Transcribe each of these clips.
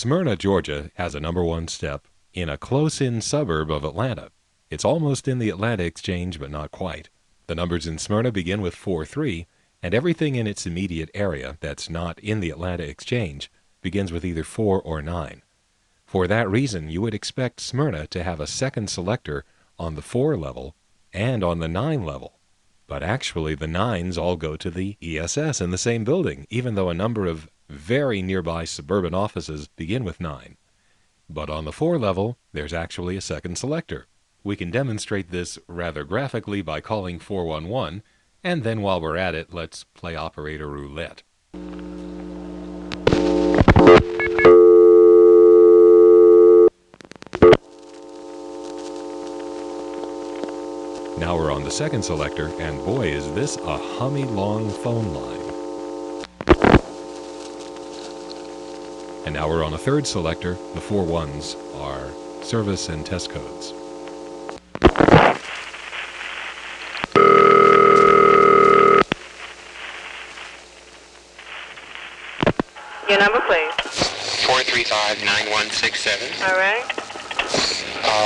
Smyrna, Georgia has a #1 step in a close-in suburb of Atlanta. It's almost in the Atlanta exchange, but not quite. The numbers in Smyrna begin with 4-3, and everything in its immediate area that's not in the Atlanta exchange begins with either 4 or 9. For that reason, you would expect Smyrna to have a second selector on the 4 level and on the 9 level. But actually, the 9s all go to the ESS in the same building, even though a number of very nearby suburban offices begin with 9. But on the 4 level, there's actually a second selector. We can demonstrate this rather graphically by calling 411, and then while we're at it, let's play operator roulette. Now we're on the second selector, and boy is this a hummy long phone line. And now we're on a third selector. The 4 ones are service and test codes. Your number, please. 435-9167. All right.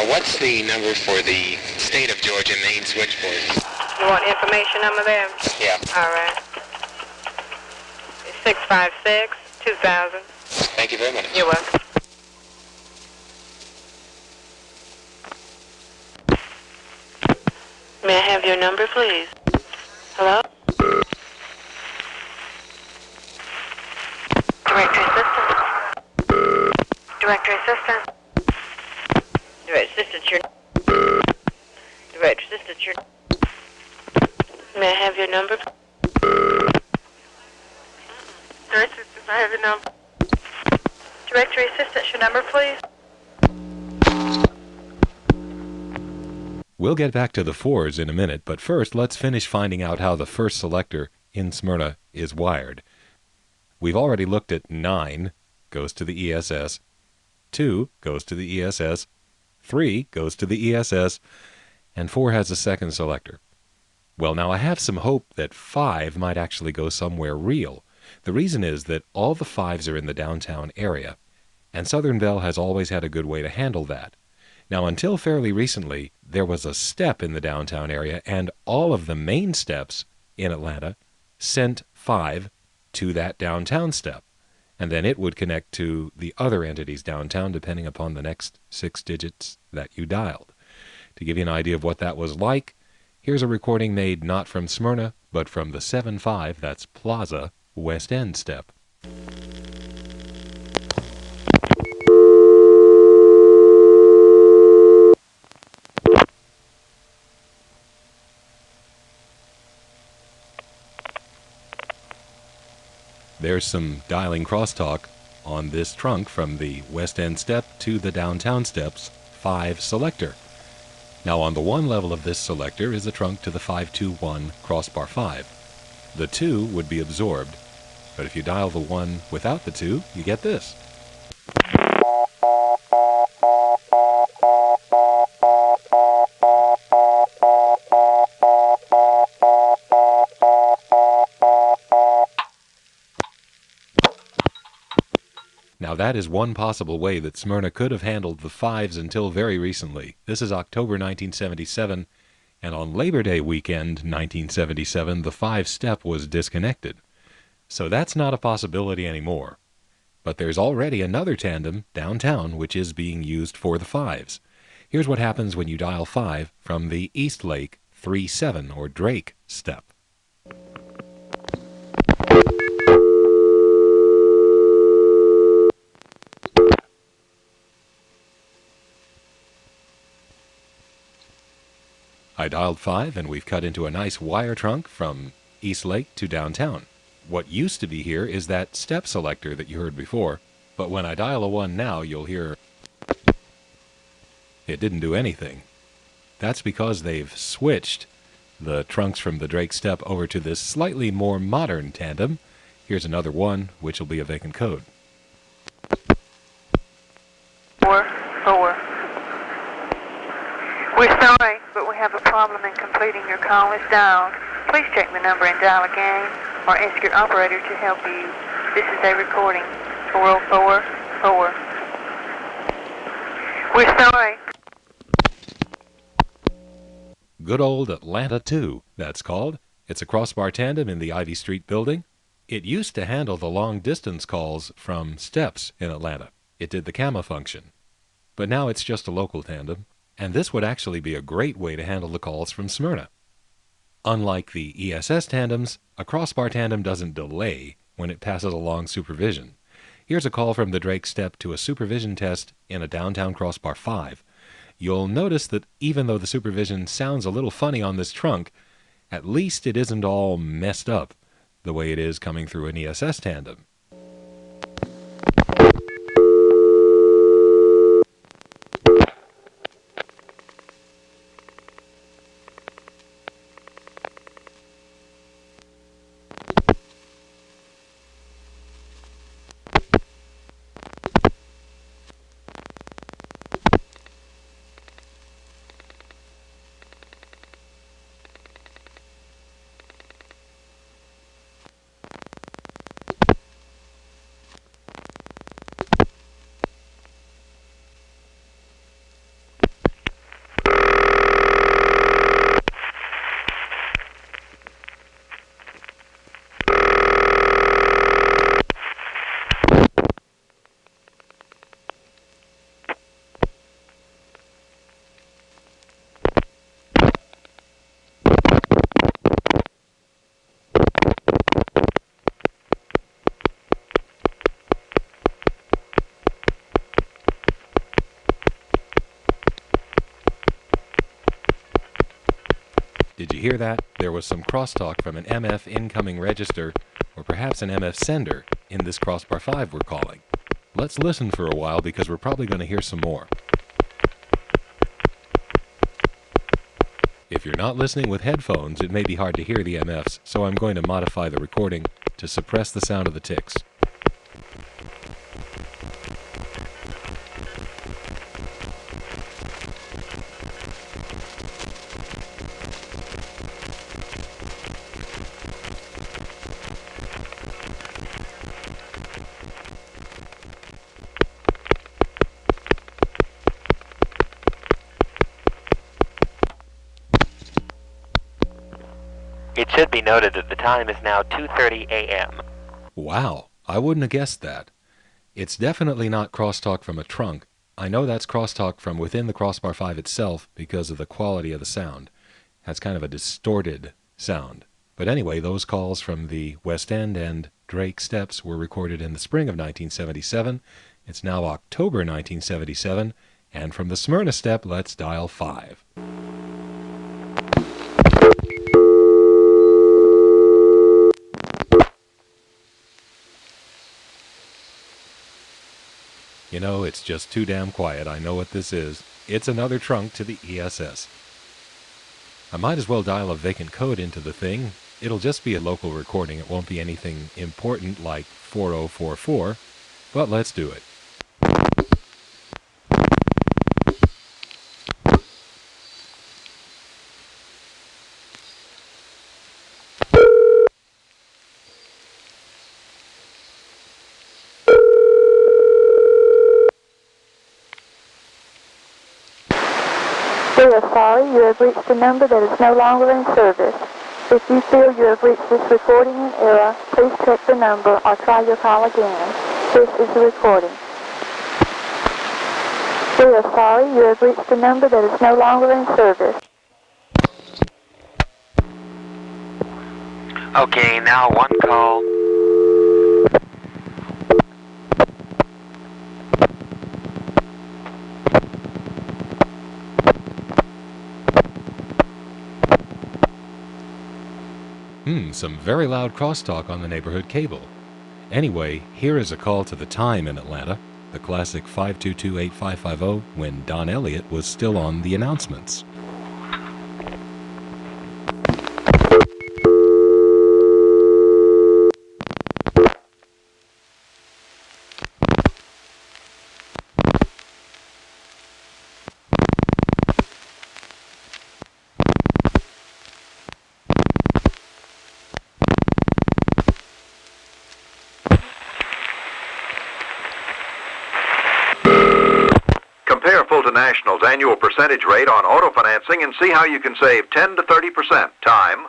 What's the number for the state of Georgia main switchboard? You want information number there? Yeah. All right. It's 656-2000. Thank you very much. You're welcome. May I have your number, please? Hello? Directory assistant. Directory assistant. Directory assistant, your... Directory assistant, your... May I have your number? Directory assistant, I have your number. Directory assistant, your number, please. We'll get back to the 4s in a minute, but first let's finish finding out how the first selector in Smyrna is wired. We've already looked at 9 goes to the ESS, 2 goes to the ESS, 3 goes to the ESS, and 4 has a second selector. Well, now I have some hope that 5 might actually go somewhere real. The reason is that all the 5s are in the downtown area, and Southern Bell has always had a good way to handle that. Now, until fairly recently, there was a step in the downtown area, and all of the main steps in Atlanta sent 5 to that downtown step, and then it would connect to the other entities downtown depending upon the next 6 digits that you dialed. To give you an idea of what that was like, here's a recording made not from Smyrna, but from the 7-5, that's Plaza, West End step. There's some dialing crosstalk on this trunk from the West End step to the downtown steps 5 selector. Now on the 1 level of this selector is a trunk to the 521 Crossbar 5. The 2 would be absorbed, but if you dial the 1 without the 2, you get this. Now that is one possible way that Smyrna could have handled the 5s until very recently. This is October 1977, and on Labor Day weekend 1977, the 5 step was disconnected. So that's not a possibility anymore. But there's already another tandem downtown which is being used for the 5s. Here's what happens when you dial 5 from the East Lake 37 or Drake step. I dialed 5 and we've cut into a nice wire trunk from East Lake to downtown. What used to be here is that step selector that you heard before, but when I dial a 1 now, you'll hear it didn't do anything. That's because they've switched the trunks from the Drake step over to this slightly more modern tandem. Here's another 1, which will be a vacant code. 4. We're sorry, but we have a problem in completing your call as dialed. Please check the number and dial again, or ask your operator to help you. This is a recording. 404-4. We're sorry. Good old Atlanta 2, that's called. It's a Crossbar tandem in the Ivy Street building. It used to handle the long-distance calls from Steps in Atlanta. It did the CAMA function. But now it's just a local tandem, and this would actually be a great way to handle the calls from Smyrna. Unlike the ESS tandems, a Crossbar tandem doesn't delay when it passes along supervision. Here's a call from the Drake Step to a supervision test in a downtown Crossbar 5. You'll notice that even though the supervision sounds a little funny on this trunk, at least it isn't all messed up the way it is coming through an ESS tandem. Did you hear that? There was some crosstalk from an MF incoming register, or perhaps an MF sender, in this Crossbar 5 we're calling. Let's listen for a while because we're probably going to hear some more. If you're not listening with headphones, it may be hard to hear the MFs, so I'm going to modify the recording to suppress the sound of the ticks. It should be noted that the time is now 2:30 a.m. Wow, I wouldn't have guessed that. It's definitely not crosstalk from a trunk. I know that's crosstalk from within the Crossbar 5 itself because of the quality of the sound. That's kind of a distorted sound. But anyway, those calls from the West End and Drake Steps were recorded in the spring of 1977. It's now October 1977, and from the Smyrna Step, let's dial 5. You know, it's just too damn quiet. I know what this is. It's another trunk to the ESS. I might as well dial a vacant code into the thing. It'll just be a local recording. It won't be anything important like 4044, but let's do it. We are sorry you have reached a number that is no longer in service. If you feel you have reached this recording in error, please check the number or try your call again. This is the recording. We are sorry you have reached a number that is no longer in service. Okay, now one call. Some very loud crosstalk on the neighborhood cable. Anyway, here is a call to the time in Atlanta, the classic 522-8550 when Don Elliott was still on the announcements. National's annual percentage rate on auto financing and see how you can save 10 to 30%. Time,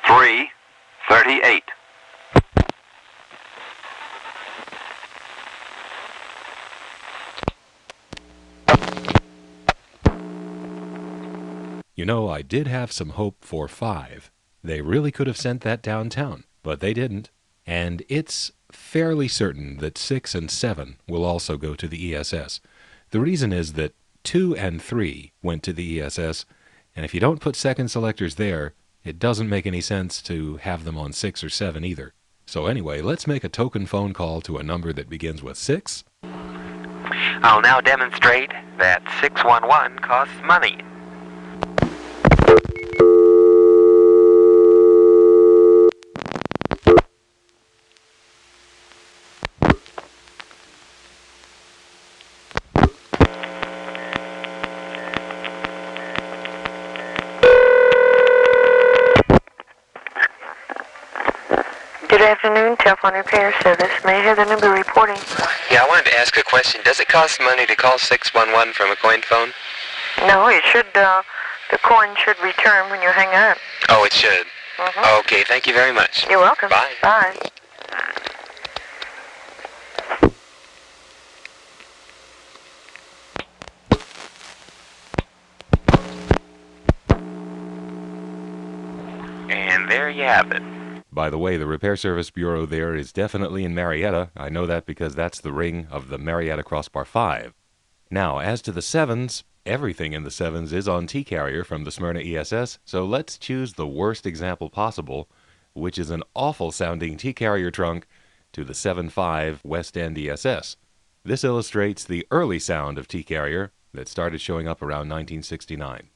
3:38. You know, I did have some hope for 5. They really could have sent that downtown, but they didn't. And it's fairly certain that 6 and 7 will also go to the ESS. The reason is that 2 and 3 went to the ESS, and if you don't put second selectors there, it doesn't make any sense to have them on 6 or 7 either. So anyway, let's make a token phone call to a number that begins with 6. I'll now demonstrate that 611 costs money. Good afternoon, Telephone Repair Service. May I have the number reporting? Yeah, I wanted to ask a question. Does it cost money to call 611 from a coin phone? No, it should, the coin should return when you hang up. Oh, it should. Okay, thank you very much. You're welcome. Bye. Bye. And there you have it. By the way, the Repair Service Bureau there is definitely in Marietta. I know that because that's the ring of the Marietta Crossbar 5. Now, as to the 7s, everything in the 7s is on T-Carrier from the Smyrna ESS, so let's choose the worst example possible, which is an awful-sounding T-Carrier trunk to the 7.5 West End ESS. This illustrates the early sound of T-Carrier that started showing up around 1969.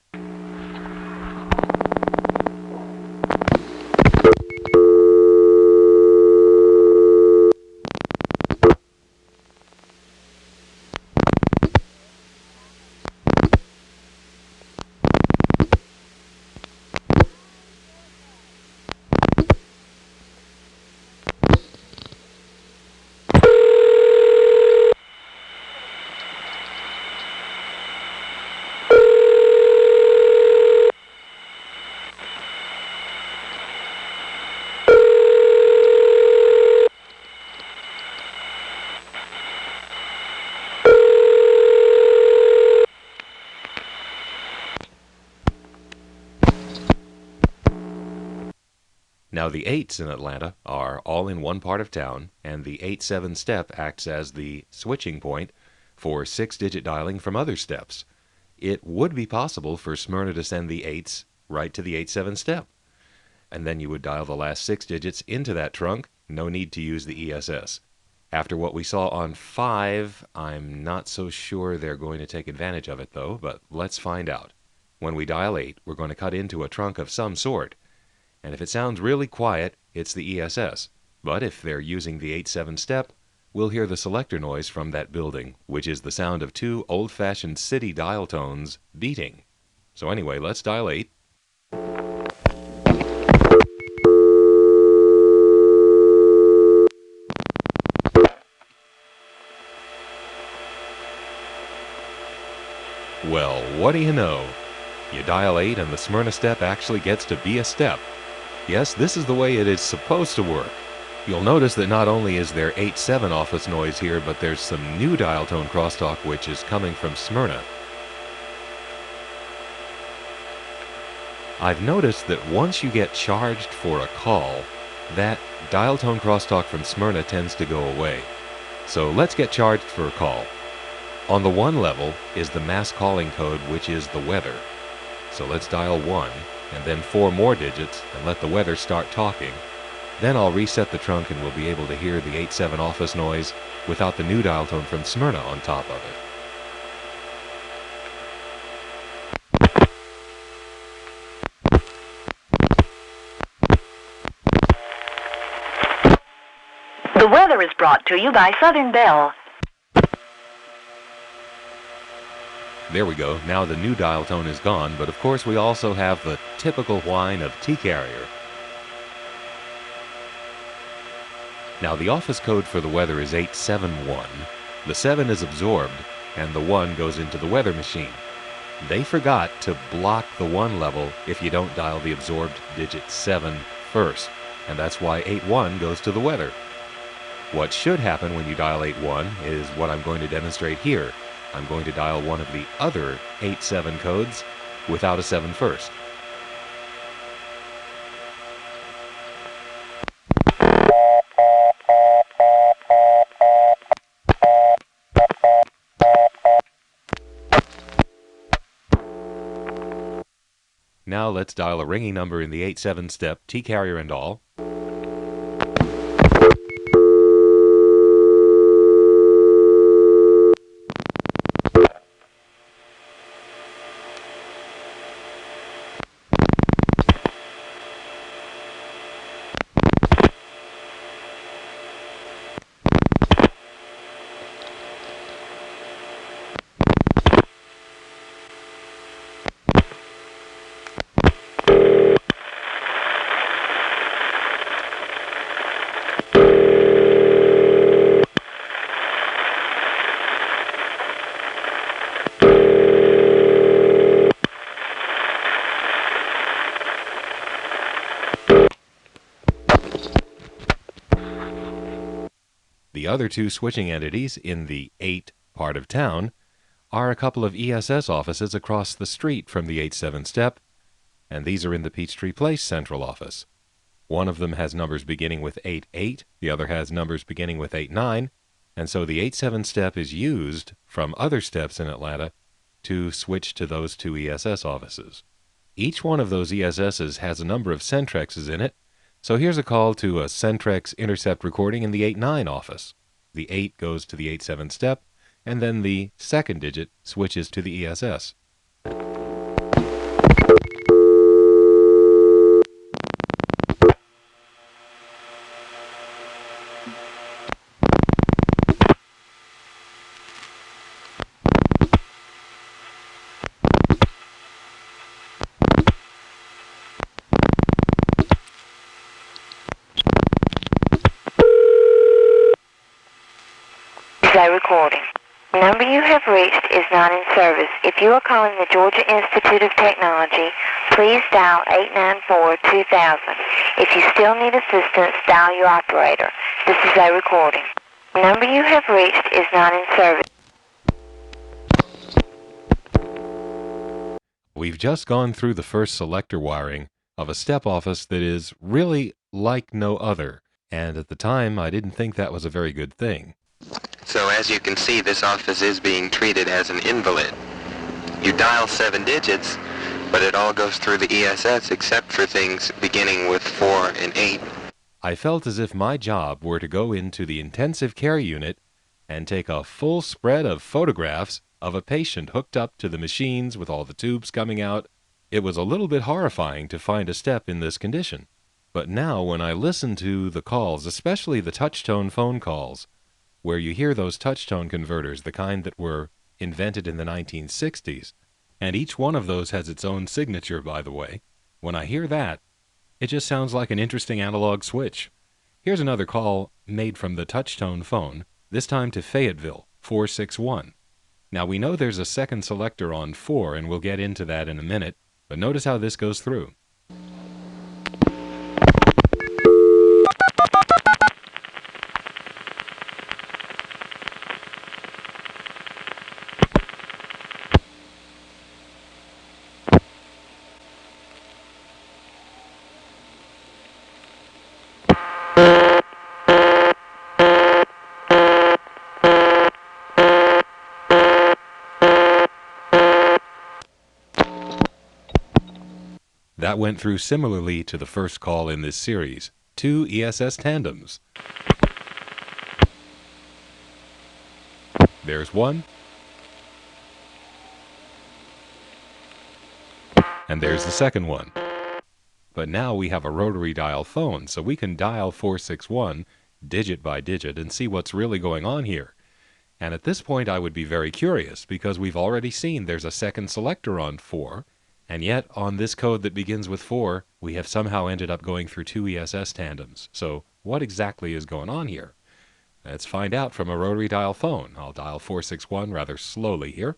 Now the 8s in Atlanta are all in one part of town, and the 8-7 step acts as the switching point for 6-digit dialing from other steps. It would be possible for Smyrna to send the 8s right to the 8-7 step, and then you would dial the last 6 digits into that trunk. No need to use the ESS. After what we saw on 5, I'm not so sure they're going to take advantage of it though, but let's find out. When we dial 8, we're going to cut into a trunk of some sort. And if it sounds really quiet, it's the ESS. But if they're using the 8-7 step, we'll hear the selector noise from that building, which is the sound of 2 old-fashioned city dial tones beating. So anyway, let's dial 8. Well, what do you know? You dial 8 and the Smyrna step actually gets to be a step. Yes, this is the way it is supposed to work. You'll notice that not only is there 8-7 office noise here, but there's some new dial tone crosstalk which is coming from Smyrna. I've noticed that once you get charged for a call, that dial tone crosstalk from Smyrna tends to go away. So let's get charged for a call. On the 1 level is the mass calling code, which is the weather. So let's dial 1. And then 4 more digits and let the weather start talking. Then I'll reset the trunk and we'll be able to hear the 8-7 office noise without the new dial tone from Smyrna on top of it. The weather is brought to you by Southern Bell. There we go. Now the new dial tone is gone, but of course we also have the typical whine of T-Carrier. Now the office code for the weather is 871. The 7 is absorbed, and the 1 goes into the weather machine. They forgot to block the 1 level if you don't dial the absorbed digit 7 first, and that's why 8-1 goes to the weather. What should happen when you dial 8-1 is what I'm going to demonstrate here. I'm going to dial one of the other 8-7 codes without a 7 first. Now let's dial a ringing number in the 8-7 step, T-carrier and all. The other two switching entities in the 8 part of town are a couple of ESS offices across the street from the 8-7 step, and these are in the Peachtree Place central office. One of them has numbers beginning with 8-8, the other has numbers beginning with 8-9, and so the 8-7 step is used from other steps in Atlanta to switch to those two ESS offices. Each one of those ESSs has a number of Centrexes in it, so here's a call to a Centrex intercept recording in the 8-9 office. The 8 goes to the 8-7 step, and then the second digit switches to the ESS. Recording. The number you have reached is not in service. If you are calling the Georgia Institute of Technology, please dial 894-2000. If you still need assistance, dial your operator. This is a recording. The number you have reached is not in service. We've just gone through the first selector wiring of a step office that is really like no other, and at the time I didn't think that was a very good thing. So as you can see, this office is being treated as an invalid. You dial 7 digits, but it all goes through the ESS except for things beginning with 4 and 8. I felt as if my job were to go into the intensive care unit and take a full spread of photographs of a patient hooked up to the machines with all the tubes coming out. It was a little bit horrifying to find a step in this condition. But now when I listen to the calls, especially the touch-tone phone calls, where you hear those touch-tone converters, the kind that were invented in the 1960s, and each one of those has its own signature, by the way. When I hear that, it just sounds like an interesting analog switch. Here's another call made from the touch-tone phone, this time to Fayetteville, 461. Now we know there's a second selector on 4, and we'll get into that in a minute, but notice how this goes through. That went through similarly to the first call in this series, 2 ESS tandems. There's one, and there's the second one. But now we have a rotary dial phone, so we can dial 461 digit by digit and see what's really going on here. And at this point I would be very curious, because we've already seen there's a second selector on 4, and yet on this code that begins with 4, we have somehow ended up going through 2 ESS tandems. So what exactly is going on here? Let's find out from a rotary dial phone. I'll dial 461 rather slowly here.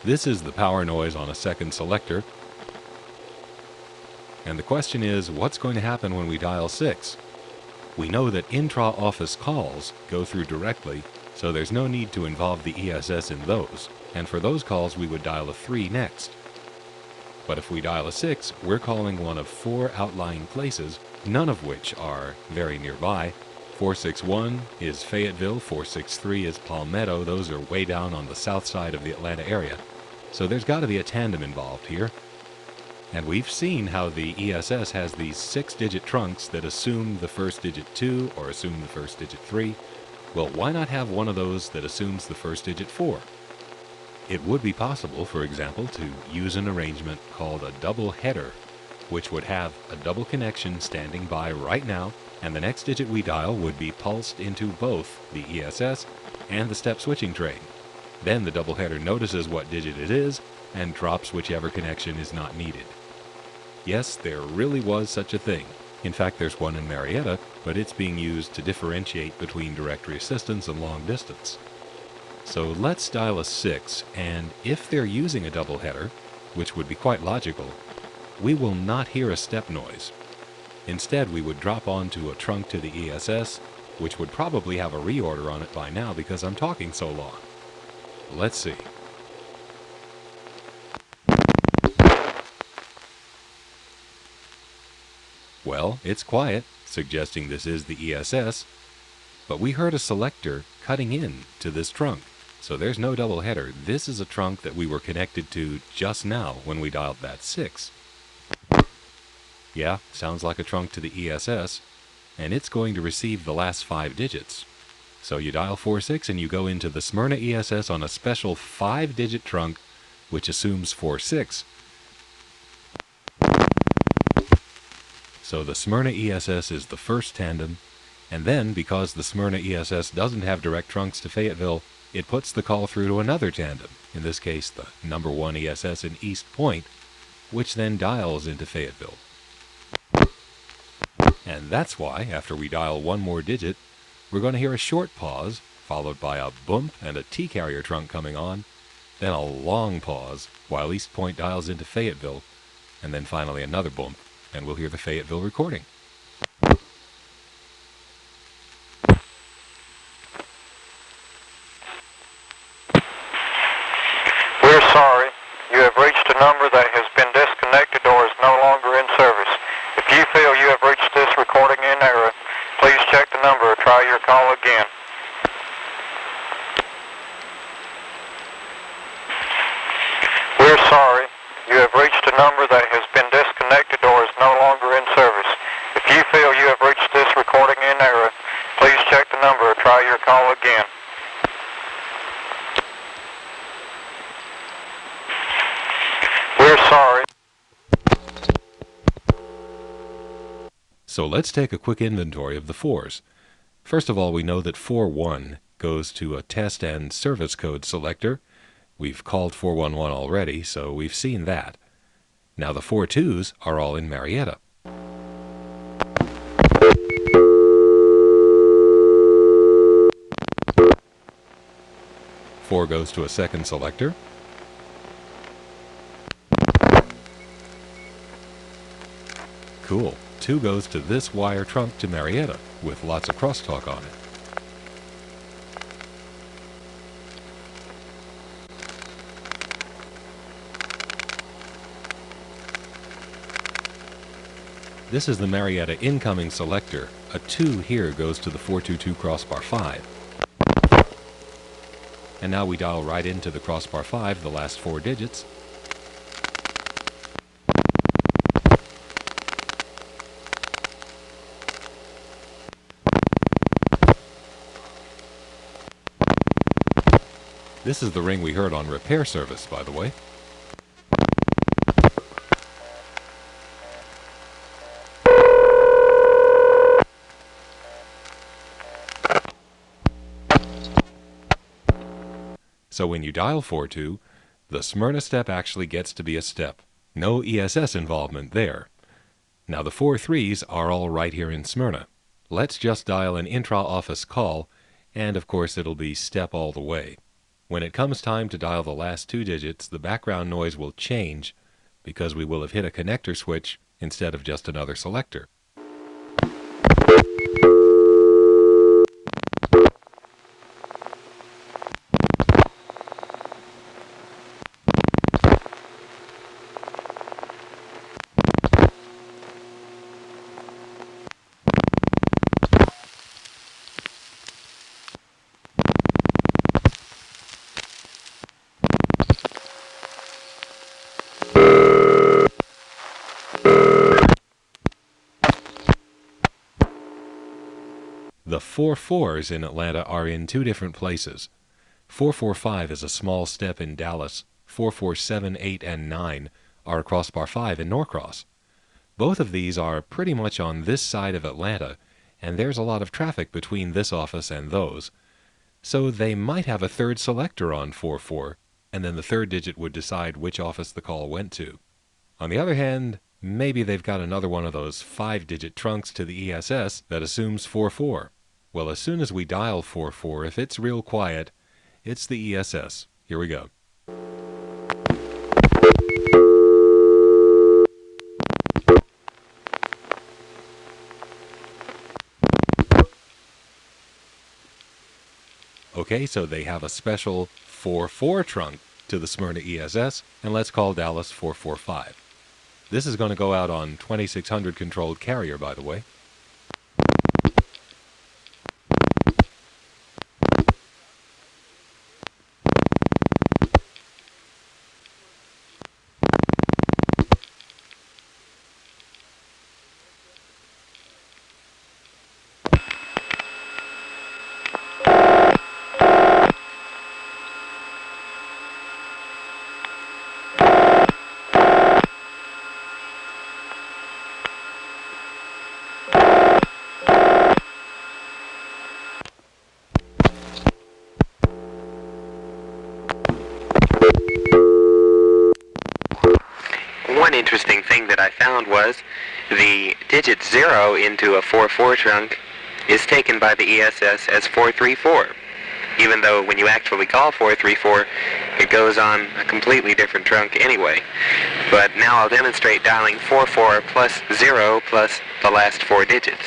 This is the power noise on a second selector. And the question is, what's going to happen when we dial 6? We know that intra-office calls go through directly, so there's no need to involve the ESS in those. And for those calls, we would dial a 3 next. But if we dial a 6, we're calling one of 4 outlying places, none of which are very nearby. 461 is Fayetteville, 463 is Palmetto. Those are way down on the south side of the Atlanta area. So there's got to be a tandem involved here. And we've seen how the ESS has these 6-digit trunks that assume the first digit 2 or assume the first digit 3. Well, why not have one of those that assumes the first digit 4? It would be possible, for example, to use an arrangement called a double header, which would have a double connection standing by right now, and the next digit we dial would be pulsed into both the ESS and the step switching train. Then the double header notices what digit it is and drops whichever connection is not needed. Yes, there really was such a thing. In fact, there's one in Marietta, but it's being used to differentiate between directory assistance and long distance. So let's dial a 6, and if they're using a double header, which would be quite logical, we will not hear a step noise. Instead, we would drop onto a trunk to the ESS, which would probably have a reorder on it by now because I'm talking so long. Let's see. Well, it's quiet, suggesting this is the ESS, but we heard a selector cutting in to this trunk. So there's no double header. This is a trunk that we were connected to just now when we dialed that 6. Yeah, sounds like a trunk to the ESS, and it's going to receive the last 5 digits. So you dial 46 and you go into the Smyrna ESS on a special 5-digit trunk, which assumes 46. So the Smyrna ESS is the first tandem, and then, because the Smyrna ESS doesn't have direct trunks to Fayetteville, it puts the call through to another tandem, in this case the number 1 ESS in East Point, which then dials into Fayetteville. And that's why, after we dial one more digit, we're going to hear a short pause, followed by a bump and a T-carrier trunk coming on, then a long pause while East Point dials into Fayetteville, and then finally another bump, and we'll hear the Fayetteville recording. We're sorry. You have reached a number that has been disconnected or is no longer in service. If you feel you have reached this recording in error, please check the number or try your call again. We're sorry. You have reached a number that has been disconnected or is no longer in service. If you feel you have reached this recording in error, please check the number or try your call again. We're sorry. So let's take a quick inventory of the 4s. First of all, we know that 4.1 goes to a test and service code selector. We've called 411 already, so we've seen that. Now the 4.2s are all in Marietta. Four goes to a second selector. Cool. 2 goes to this wire trunk to Marietta, with lots of crosstalk on it. This is the Marietta incoming selector. A 2 here goes to the 422 Crossbar 5. And now we dial right into the Crossbar 5, the last 4 digits. This is the ring we heard on repair service, by the way. So when you dial 42, the Smyrna step actually gets to be a step. No ESS involvement there. Now the 4 3s are all right here in Smyrna. Let's just dial an intra-office call, and of course it'll be step all the way. When it comes time to dial the last 2 digits, the background noise will change because we will have hit a connector switch instead of just another selector. The 4 4s in Atlanta are in 2 different places. 445 is a small step in Dallas. 4 4 7, 8, and 9 are Crossbar 5 in Norcross. Both of these are pretty much on this side of Atlanta, and there's a lot of traffic between this office and those. So they might have a third selector on 4 4, and then the third digit would decide which office the call went to. On the other hand, maybe they've got another one of those 5-digit trunks to the ESS that assumes 4 4. Well, as soon as we dial 4 4, if it's real quiet, it's the ESS. Here we go. Okay, so they have a special 4 4 trunk to the Smyrna ESS, and let's call Dallas 445. This is going to go out on 2600 controlled carrier, by the way. One interesting thing that I found was the digit 0 into a 4-4 trunk is taken by the ESS as 434, even though when you actually call 434, it goes on a completely different trunk anyway. But now I'll demonstrate dialing 44 plus 0 plus the last 4 digits.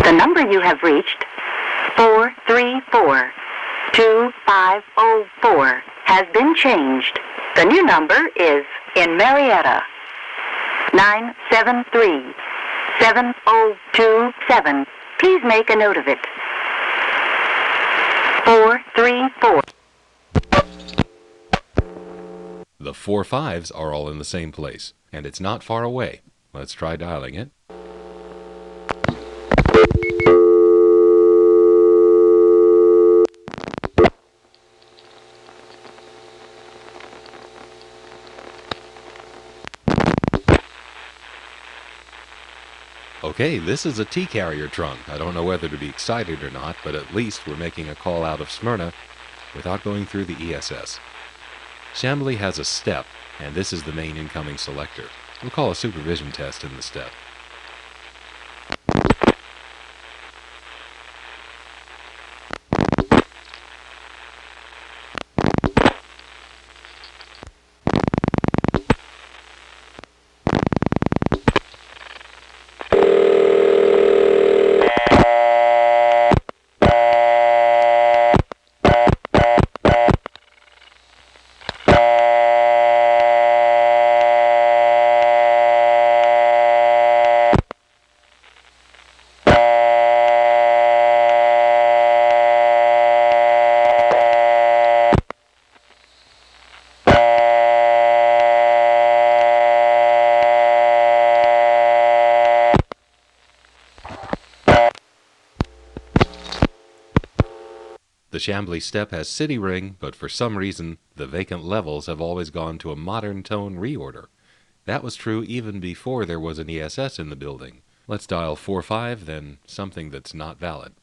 The number you have reached, 434-2504, has been changed. The new number is in Marietta, 973-7027. Please make a note of it. 434. The 4 5s are all in the same place, and it's not far away. Let's try dialing it. Okay, this is a T-carrier trunk. I don't know whether to be excited or not, but at least we're making a call out of Smyrna without going through the ESS. Chamblee has a step, and this is the main incoming selector. We'll call a supervision test in the step. The Chamblee step has city ring, but for some reason, the vacant levels have always gone to a modern tone reorder. That was true even before there was an ESS in the building. Let's dial 45, then something that's not valid.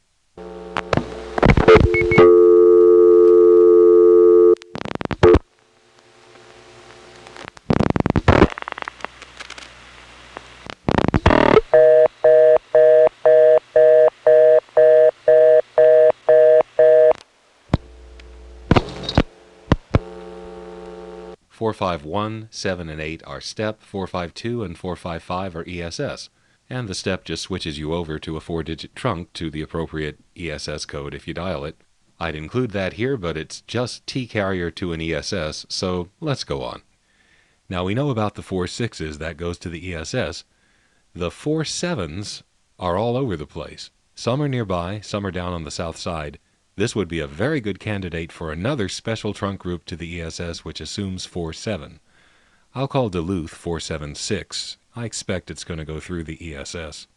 Four, 5, 1, 7, and 8 are step, 452 and 455 are ESS, and the step just switches you over to a 4-digit trunk to the appropriate ESS code if you dial it. I'd include that here, but it's just T carrier to an ESS, so let's go on. Now we know about the 4 6s, that goes to the ESS. The 4 7s are all over the place. Some are nearby, some are down on the south side. This would be a very good candidate for another special trunk group to the ESS which assumes 4-7. I'll call Duluth 476. I expect it's going to go through the ESS.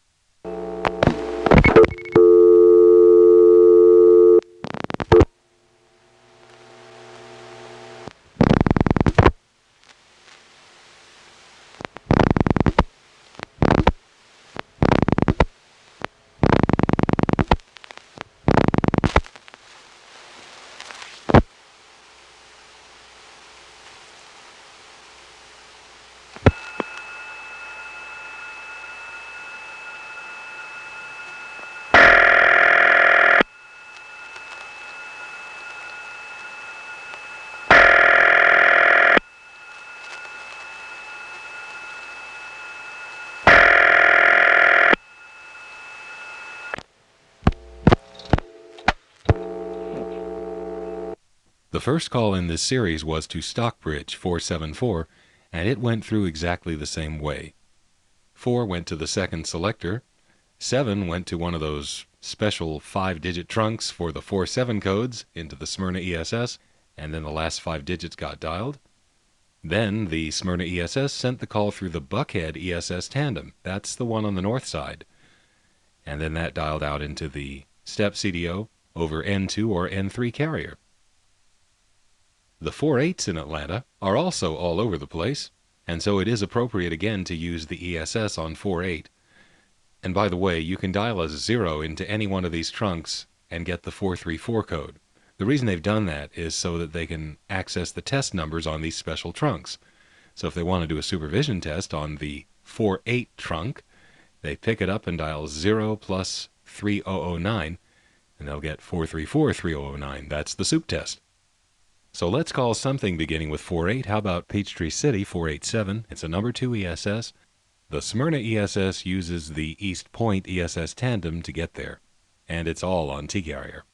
The first call in this series was to Stockbridge 474, and it went through exactly the same way. 4 went to the second selector, 7 went to one of those special 5-digit trunks for the 4-7 codes into the Smyrna ESS, and then the last 5 digits got dialed. Then the Smyrna ESS sent the call through the Buckhead ESS tandem. That's the one on the north side. And then that dialed out into the step CDO over N2 or N3 carrier. The 4-8s in Atlanta are also all over the place, and so it is appropriate again to use the ESS on 4-8. And by the way, you can dial a 0 into any one of these trunks and get the 434 code. The reason they've done that is so that they can access the test numbers on these special trunks. So if they want to do a supervision test on the 4-8 trunk, they pick it up and dial 0 plus 3009, and they'll get 434 3009. That's the soup test. So let's call something beginning with 4-8. How about Peachtree City 487? It's a number 2 ESS. The Smyrna ESS uses the East Point ESS tandem to get there, and it's all on T-carrier.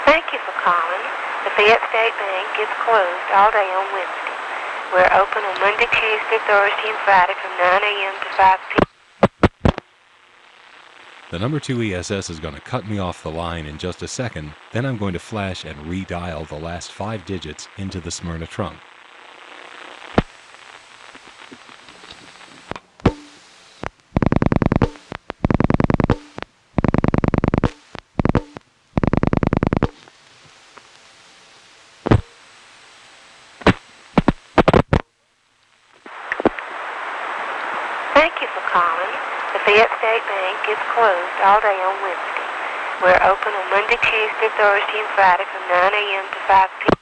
Thank you for calling. The Fayette State Bank is closed all day on Wednesday. We're open on Monday, Tuesday, Thursday, and Friday from 9 a.m. to 5 p.m. The number 2 ESS is going to cut me off the line in just a second, then I'm going to flash and redial the last 5 digits into the Smyrna trunk. Thank you for calling. The Fayette State Bank is closed all day on Wednesday. We're open on Monday, Tuesday, Thursday, and Friday from 9 a.m. to 5 p.m.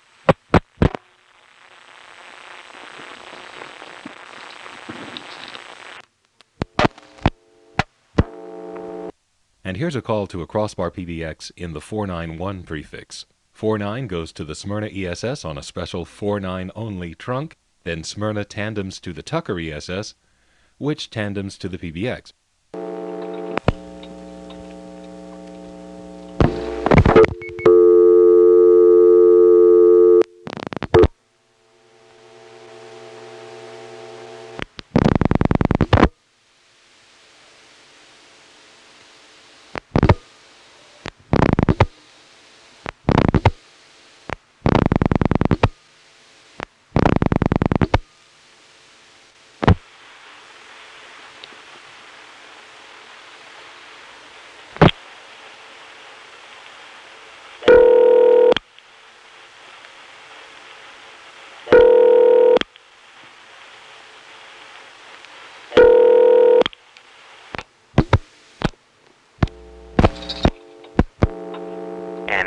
And here's a call to a Crossbar PBX in the 491 prefix. 49 goes to the Smyrna ESS on a special 49 only trunk, then Smyrna tandems to the Tucker ESS, which tandems to the PBX.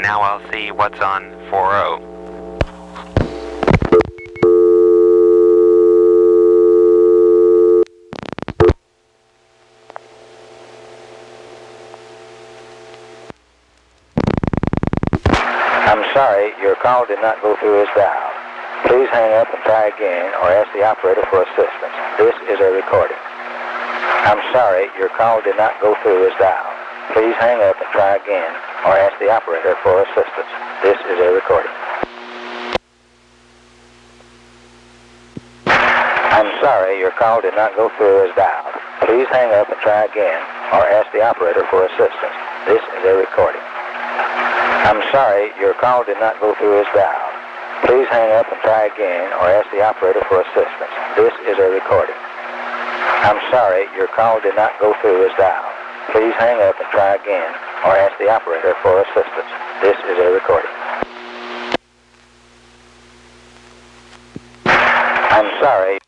now I'll see what's on 4-0. I'm sorry, your call did not go through as dialed. Please hang up and try again or ask the operator for assistance. This is a recording. I'm sorry, your call did not go through as dialed. Please hang up and try again or ask the operator for assistance. This is a recording. I'm sorry, your call did not go through as dialed. Please hang up and try again or ask the operator for assistance. This is a recording. I'm sorry, your call did not go through as dialed. Please hang up and try again or ask the operator for assistance. This is a recording. I'm sorry, your call did not go through as dialed. Please hang up and try again or ask the operator for assistance. This is a recording. I'm sorry.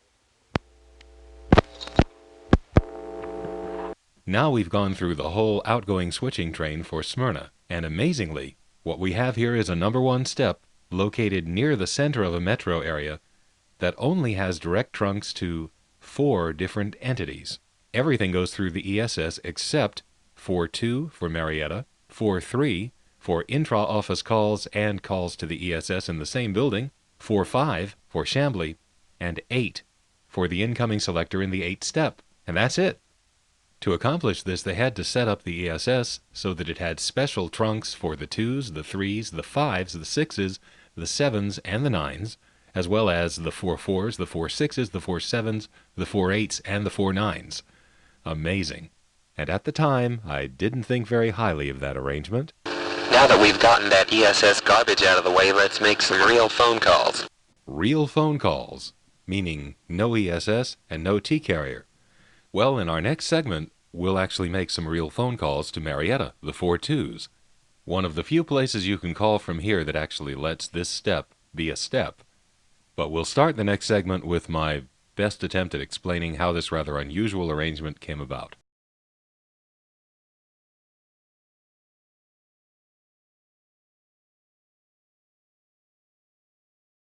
Now we've gone through the whole outgoing switching train for Smyrna, and amazingly, what we have here is a number 1 step located near the center of a metro area that only has direct trunks to 4 different entities. Everything goes through the ESS except 4-2 for Marietta, 4-3 for intra-office calls and calls to the ESS in the same building, 4-5 for Chamblee, and 8 for the incoming selector in the 8th step. And that's it. To accomplish this, they had to set up the ESS so that it had special trunks for the 2s, the 3s, the 5s, the 6s, the 7s, and the 9s, as well as the 4-4s, the 4-6s, the 4-7s, the 4-8s, and the 4-9s. Amazing. And at the time, I didn't think very highly of that arrangement. Now that we've gotten that ESS garbage out of the way, let's make some real phone calls. Real phone calls, meaning no ESS and no T-carrier. Well, in our next segment, we'll actually make some real phone calls to Marietta, the 4-2s. One of the few places you can call from here that actually lets this step be a step. But we'll start the next segment with my best attempt at explaining how this rather unusual arrangement came about.